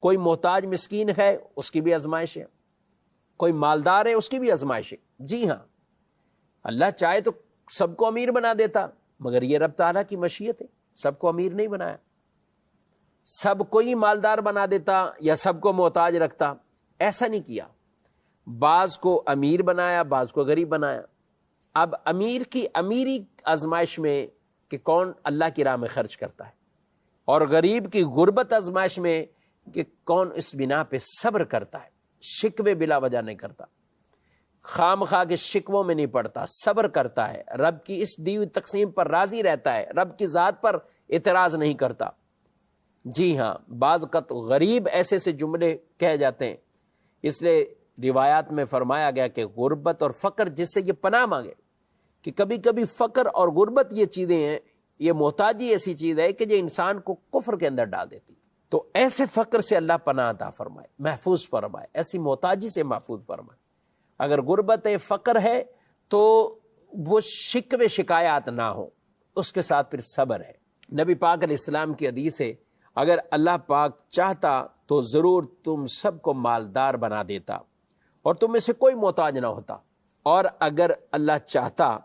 کوئی محتاج مسکین ہے اس کی بھی آزمائش ہے، کوئی مالدار ہے اس کی بھی آزمائش ہے۔ جی ہاں، اللہ چاہے تو سب کو امیر بنا دیتا، مگر یہ رب تعالیٰ کی مشیت ہے، سب کو امیر نہیں بنایا۔ سب کو ہی مالدار بنا دیتا یا سب کو محتاج رکھتا، ایسا نہیں کیا۔ بعض کو امیر بنایا، بعض کو غریب بنایا۔ اب امیر کی امیری آزمائش میں کہ کون اللہ کی راہ میں خرچ کرتا ہے، اور غریب کی غربت آزمائش میں کہ کون اس بنا پہ صبر کرتا ہے، شکوے بلا وجہ نہیں کرتا، خام خواہ کے شکووں میں نہیں پڑتا، صبر کرتا ہے، رب کی اس دی ہوئی تقسیم پر راضی رہتا ہے، رب کی ذات پر اعتراض نہیں کرتا۔ جی ہاں، بعض اوقات غریب ایسے سے جملے کہے جاتے ہیں، اس لیے روایات میں فرمایا گیا کہ غربت اور فقر جس سے یہ پناہ مانگے، کہ کبھی کبھی فقر اور غربت یہ چیزیں ہیں، یہ محتاجی ایسی چیز ہے کہ جو انسان کو کفر کے اندر ڈال دیتی، تو ایسے فقر سے اللہ پناہ عطا فرمائے، محفوظ فرمائے، ایسی محتاجی سے محفوظ فرمائے۔ اگر غربت ہے، فقر ہے، تو وہ شکوے شکایات نہ ہو، اس کے ساتھ پھر صبر ہے۔ نبی پاک علیہ السلام کی حدیث ہے، اگر اللہ پاک چاہتا تو ضرور تم سب کو مالدار بنا دیتا اور تم میں سے کوئی محتاج نہ ہوتا، اور اگر اللہ چاہتا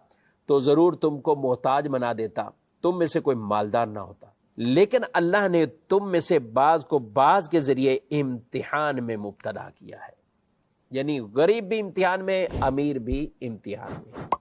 تو ضرور تم کو محتاج بنا دیتا، تم میں سے کوئی مالدار نہ ہوتا۔ لیکن اللہ نے تم میں سے بعض کو بعض کے ذریعے امتحان میں مبتلا کیا ہے، یعنی غریب بھی امتحان میں، امیر بھی امتحان میں۔